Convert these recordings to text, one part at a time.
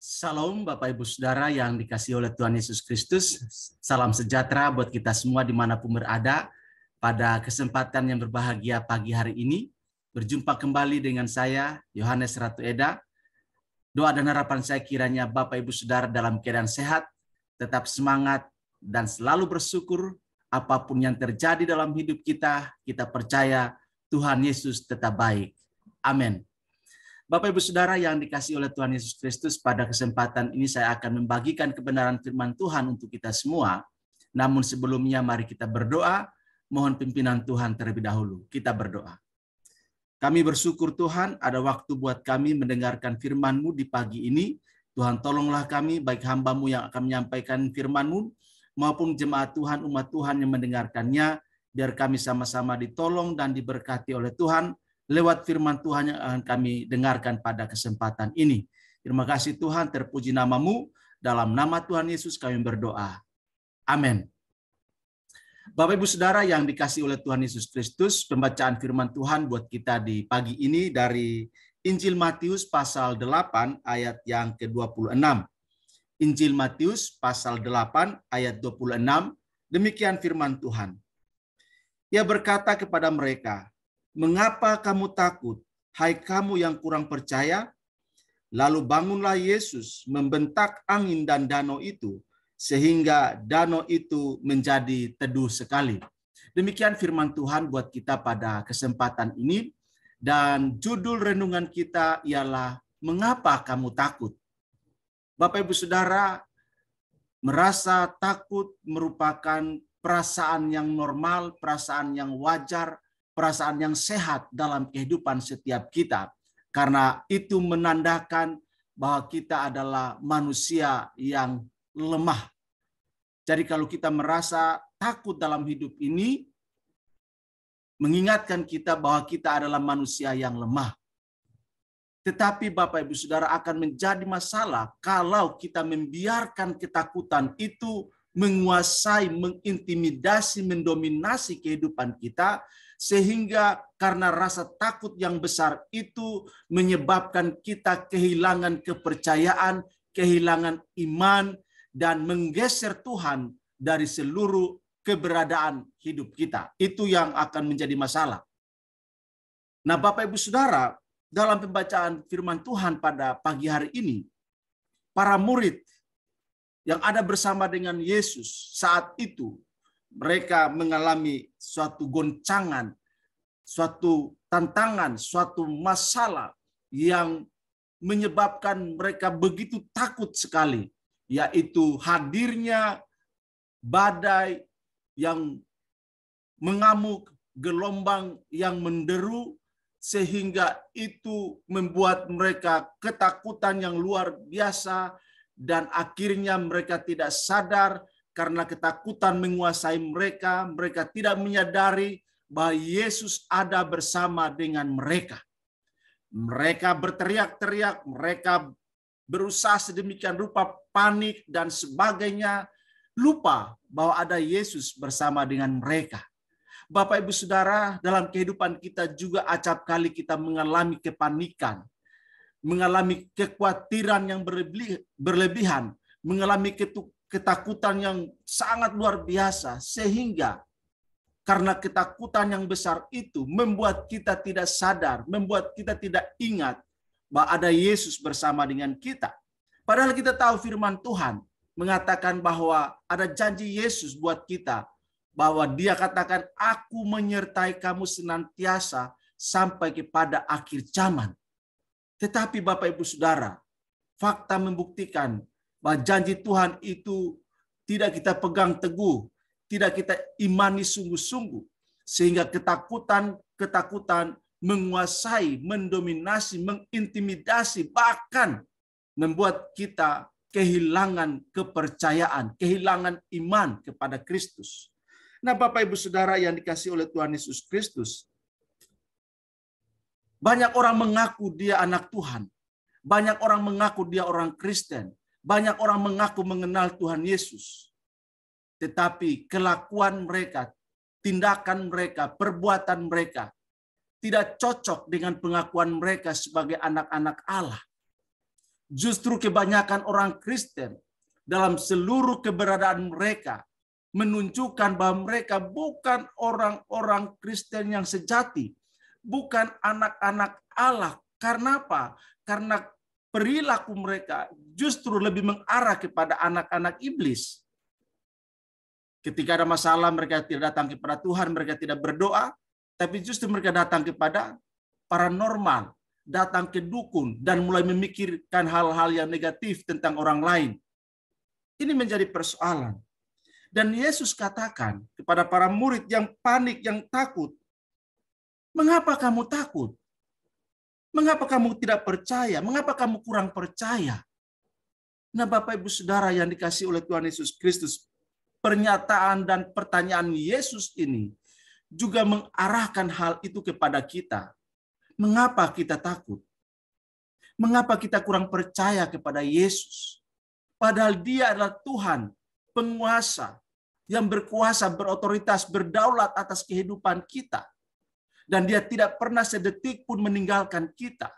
Salam Bapak Ibu Saudara yang dikasihi oleh Tuhan Yesus Kristus. Salam sejahtera buat kita semua dimanapun berada. Pada kesempatan yang berbahagia pagi hari ini, berjumpa kembali dengan saya, Yohanes Ratu Eda. Doa dan harapan saya kiranya Bapak Ibu Saudara dalam keadaan sehat, tetap semangat, dan selalu bersyukur apapun yang terjadi dalam hidup kita, kita percaya Tuhan Yesus tetap baik. Amin. Bapak Ibu Saudara yang dikasihi oleh Tuhan Yesus Kristus, pada kesempatan ini saya akan membagikan kebenaran firman Tuhan untuk kita semua. Namun sebelumnya mari kita berdoa, mohon pimpinan Tuhan terlebih dahulu. Kita berdoa. Kami bersyukur Tuhan ada waktu buat kami mendengarkan firman-Mu di pagi ini. Tuhan tolonglah kami, baik hamba-Mu yang akan menyampaikan firman-Mu, maupun jemaat Tuhan, umat Tuhan yang mendengarkannya, biar kami sama-sama ditolong dan diberkati oleh Tuhan, lewat firman Tuhan yang akan kami dengarkan pada kesempatan ini. Terima kasih Tuhan, terpuji nama-Mu. Dalam nama Tuhan Yesus kami berdoa. Amin. Bapak Ibu Saudara yang dikasihi oleh Tuhan Yesus Kristus, pembacaan firman Tuhan buat kita di pagi ini dari Injil Matius pasal 8 ayat yang ke-26. Injil Matius pasal 8 ayat 26, demikian firman Tuhan. Ia berkata kepada mereka, "Mengapa kamu takut, hai kamu yang kurang percaya?" Lalu bangunlah Yesus membentak angin dan danau itu, sehingga danau itu menjadi teduh sekali. Demikian firman Tuhan buat kita pada kesempatan ini. Dan judul renungan kita ialah, "Mengapa kamu takut?" Bapak Ibu Saudara, merasa takut merupakan perasaan yang normal, perasaan yang wajar, perasaan yang sehat dalam kehidupan setiap kita. Karena itu menandakan bahwa kita adalah manusia yang lemah. Jadi kalau kita merasa takut dalam hidup ini, mengingatkan kita bahwa kita adalah manusia yang lemah. Tetapi Bapak Ibu Saudara, akan menjadi masalah kalau kita membiarkan ketakutan itu menguasai, mengintimidasi, mendominasi kehidupan kita, sehingga karena rasa takut yang besar itu menyebabkan kita kehilangan kepercayaan, kehilangan iman, dan menggeser Tuhan dari seluruh keberadaan hidup kita. Itu yang akan menjadi masalah. Nah, Bapak Ibu Saudara, dalam pembacaan firman Tuhan pada pagi hari ini, para murid yang ada bersama dengan Yesus saat itu, mereka mengalami suatu goncangan, suatu tantangan, suatu masalah yang menyebabkan mereka begitu takut sekali, yaitu hadirnya badai yang mengamuk, gelombang yang menderu, sehingga itu membuat mereka ketakutan yang luar biasa, dan akhirnya mereka tidak sadar. Karena ketakutan menguasai mereka, mereka tidak menyadari bahwa Yesus ada bersama dengan mereka. Mereka berteriak-teriak, mereka berusaha sedemikian rupa panik dan sebagainya, lupa bahwa ada Yesus bersama dengan mereka. Bapak Ibu Saudara, dalam kehidupan kita juga acap kali kita mengalami kepanikan, mengalami kekhawatiran yang berlebihan, mengalami ketakutan yang sangat luar biasa, sehingga karena ketakutan yang besar itu membuat kita tidak sadar, membuat kita tidak ingat bahwa ada Yesus bersama dengan kita. Padahal kita tahu firman Tuhan mengatakan bahwa ada janji Yesus buat kita, bahwa Dia katakan, "Aku menyertai kamu senantiasa sampai kepada akhir zaman." Tetapi Bapak Ibu Saudara, fakta membuktikan bahwa janji Tuhan itu tidak kita pegang teguh, tidak kita imani sungguh-sungguh, sehingga ketakutan menguasai, mendominasi, mengintimidasi, bahkan membuat kita kehilangan kepercayaan, kehilangan iman kepada Kristus. Nah, Bapak Ibu Saudara yang dikasihi oleh Tuhan Yesus Kristus, banyak orang mengaku dia anak Tuhan, banyak orang mengaku dia orang Kristen, banyak orang mengaku mengenal Tuhan Yesus. Tetapi kelakuan mereka, tindakan mereka, perbuatan mereka tidak cocok dengan pengakuan mereka sebagai anak-anak Allah. Justru kebanyakan orang Kristen dalam seluruh keberadaan mereka menunjukkan bahwa mereka bukan orang-orang Kristen yang sejati, bukan anak-anak Allah. Karena apa? Karena perilaku mereka justru lebih mengarah kepada anak-anak iblis. Ketika ada masalah, mereka tidak datang kepada Tuhan, mereka tidak berdoa, tapi justru mereka datang kepada paranormal, datang ke dukun, dan mulai memikirkan hal-hal yang negatif tentang orang lain. Ini menjadi persoalan. Dan Yesus katakan kepada para murid yang panik, yang takut, "Mengapa kamu takut? Mengapa kamu tidak percaya? Mengapa kamu kurang percaya?" Nah, Bapak Ibu Saudara yang dikasihi oleh Tuhan Yesus Kristus, pernyataan dan pertanyaan Yesus ini juga mengarahkan hal itu kepada kita. Mengapa kita takut? Mengapa kita kurang percaya kepada Yesus? Padahal Dia adalah Tuhan, penguasa, yang berkuasa, berotoritas, berdaulat atas kehidupan kita. Dan Dia tidak pernah sedetik pun meninggalkan kita.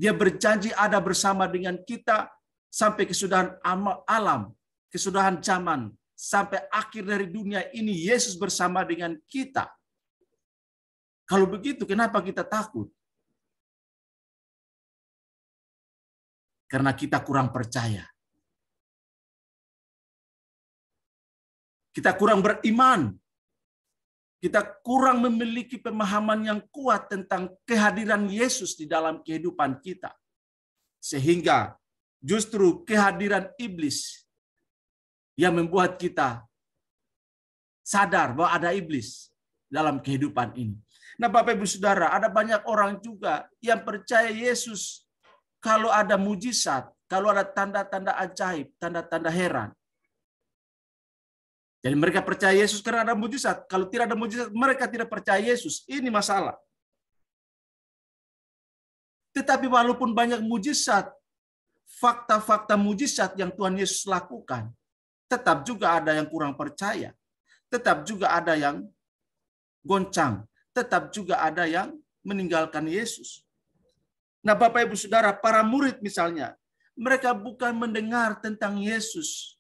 Dia berjanji ada bersama dengan kita sampai kesudahan alam, kesudahan zaman, sampai akhir dari dunia ini Yesus bersama dengan kita. Kalau begitu, kenapa kita takut? Karena kita kurang percaya. Kita kurang beriman. Kita kurang memiliki pemahaman yang kuat tentang kehadiran Yesus di dalam kehidupan kita. Sehingga justru kehadiran iblis yang membuat kita sadar bahwa ada iblis dalam kehidupan ini. Nah, Bapak Ibu Saudara, ada banyak orang juga yang percaya Yesus kalau ada mujizat, kalau ada tanda-tanda ajaib, tanda-tanda heran. Jadi mereka percaya Yesus karena ada mujizat. Kalau tidak ada mujizat, mereka tidak percaya Yesus. Ini masalah. Tetapi walaupun banyak mujizat, fakta-fakta mujizat yang Tuhan Yesus lakukan, tetap juga ada yang kurang percaya. Tetap juga ada yang goncang. Tetap juga ada yang meninggalkan Yesus. Nah, Bapak Ibu Saudara, para murid misalnya, mereka bukan mendengar tentang Yesus.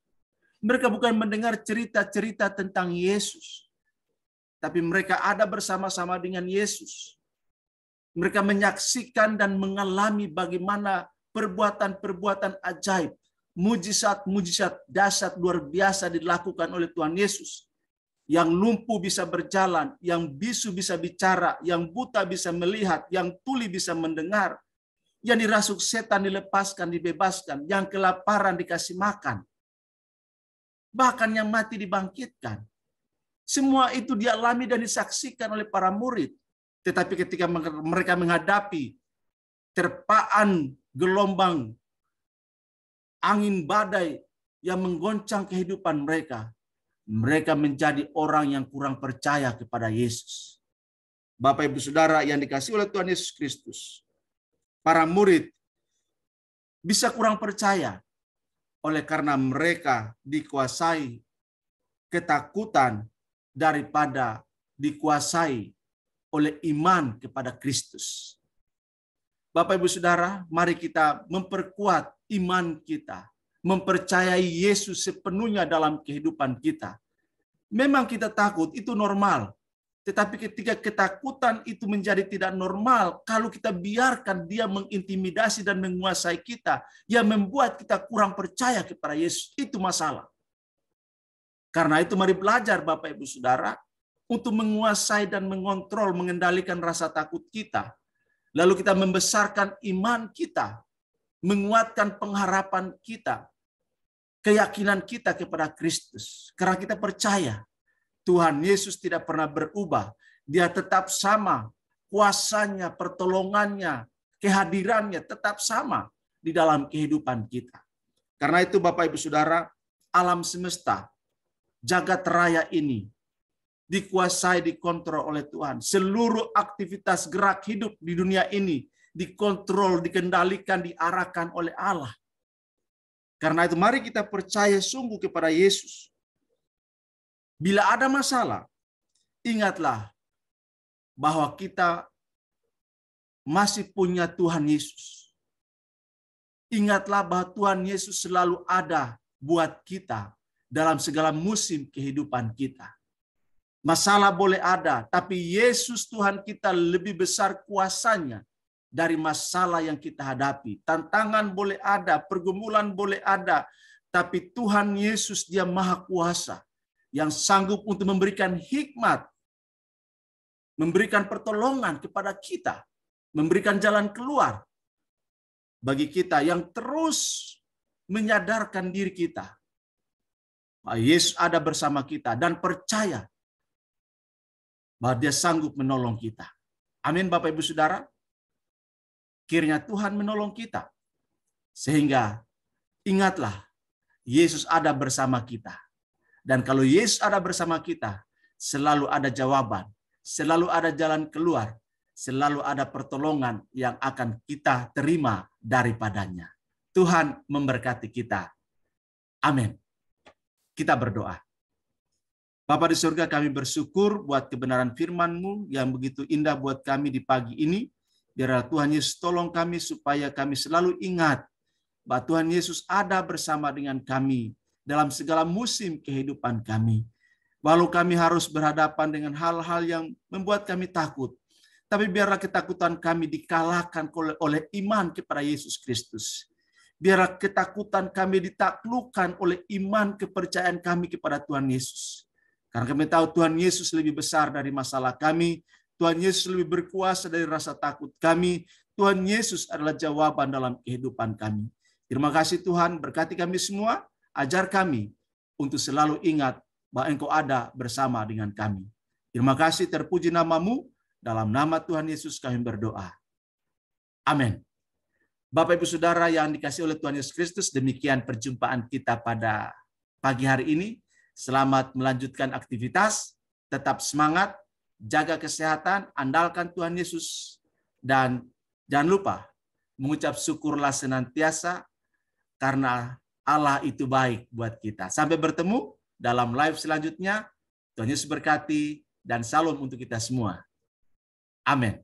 Mereka bukan mendengar cerita-cerita tentang Yesus. Tapi mereka ada bersama-sama dengan Yesus. Mereka menyaksikan dan mengalami bagaimana perbuatan-perbuatan ajaib, mujizat-mujizat dahsyat luar biasa dilakukan oleh Tuhan Yesus. Yang lumpuh bisa berjalan, yang bisu bisa bicara, yang buta bisa melihat, yang tuli bisa mendengar, yang dirasuk setan dilepaskan, dibebaskan, yang kelaparan dikasih makan. Bahkan yang mati dibangkitkan. Semua itu dialami dan disaksikan oleh para murid. Tetapi ketika mereka menghadapi terpaan gelombang angin badai yang menggoncang kehidupan mereka, mereka menjadi orang yang kurang percaya kepada Yesus. Bapak Ibu Saudara yang dikasihi oleh Tuhan Yesus Kristus, para murid bisa kurang percaya oleh karena mereka dikuasai ketakutan daripada dikuasai oleh iman kepada Kristus. Bapak Ibu Saudara, mari kita memperkuat iman kita, mempercayai Yesus sepenuhnya dalam kehidupan kita. Memang kita takut, itu normal. Tetapi ketika ketakutan itu menjadi tidak normal, kalau kita biarkan dia mengintimidasi dan menguasai kita, yang membuat kita kurang percaya kepada Yesus, itu masalah. Karena itu mari belajar Bapak Ibu Saudara, untuk menguasai dan mengontrol, mengendalikan rasa takut kita. Lalu kita membesarkan iman kita, menguatkan pengharapan kita, keyakinan kita kepada Kristus. Karena kita percaya, Tuhan Yesus tidak pernah berubah. Dia tetap sama. Kuasanya, pertolongannya, kehadirannya tetap sama di dalam kehidupan kita. Karena itu Bapak Ibu Saudara, alam semesta, jagat raya ini dikuasai, dikontrol oleh Tuhan. Seluruh aktivitas gerak hidup di dunia ini dikontrol, dikendalikan, diarahkan oleh Allah. Karena itu mari kita percaya sungguh kepada Yesus. Bila ada masalah, ingatlah bahwa kita masih punya Tuhan Yesus. Ingatlah bahwa Tuhan Yesus selalu ada buat kita dalam segala musim kehidupan kita. Masalah boleh ada, tapi Yesus Tuhan kita lebih besar kuasanya dari masalah yang kita hadapi. Tantangan boleh ada, pergumulan boleh ada, tapi Tuhan Yesus Dia Maha Kuasa yang sanggup untuk memberikan hikmat, memberikan pertolongan kepada kita, memberikan jalan keluar bagi kita yang terus menyadarkan diri kita bahwa Yesus ada bersama kita dan percaya bahwa Dia sanggup menolong kita. Amin Bapak Ibu Saudara. Kiranya Tuhan menolong kita. Sehingga ingatlah, Yesus ada bersama kita. Dan kalau Yesus ada bersama kita, selalu ada jawaban, selalu ada jalan keluar, selalu ada pertolongan yang akan kita terima daripadanya. Tuhan memberkati kita. Amin. Kita berdoa. Bapa di surga, kami bersyukur buat kebenaran firman-Mu yang begitu indah buat kami di pagi ini. Biarlah Tuhan Yesus tolong kami supaya kami selalu ingat bahwa Tuhan Yesus ada bersama dengan kami dalam segala musim kehidupan kami. Walau kami harus berhadapan dengan hal-hal yang membuat kami takut, tapi biarlah ketakutan kami dikalahkan oleh iman kepada Yesus Kristus. Biarlah ketakutan kami ditaklukkan oleh iman kepercayaan kami kepada Tuhan Yesus. Karena kami tahu Tuhan Yesus lebih besar dari masalah kami, Tuhan Yesus lebih berkuasa dari rasa takut kami, Tuhan Yesus adalah jawaban dalam kehidupan kami. Terima kasih Tuhan, berkati kami semua, ajar kami untuk selalu ingat bahwa Engkau ada bersama dengan kami. Terima kasih, terpuji nama-Mu, dalam nama Tuhan Yesus kami berdoa. Amin. Bapak Ibu Saudara yang dikasihi oleh Tuhan Yesus Kristus, demikian perjumpaan kita pada pagi hari ini. Selamat melanjutkan aktivitas, tetap semangat, jaga kesehatan, andalkan Tuhan Yesus, dan jangan lupa mengucap syukurlah senantiasa karena Allah itu baik buat kita. Sampai bertemu dalam live selanjutnya. Tuhan Yesus berkati dan salam untuk kita semua. Amin.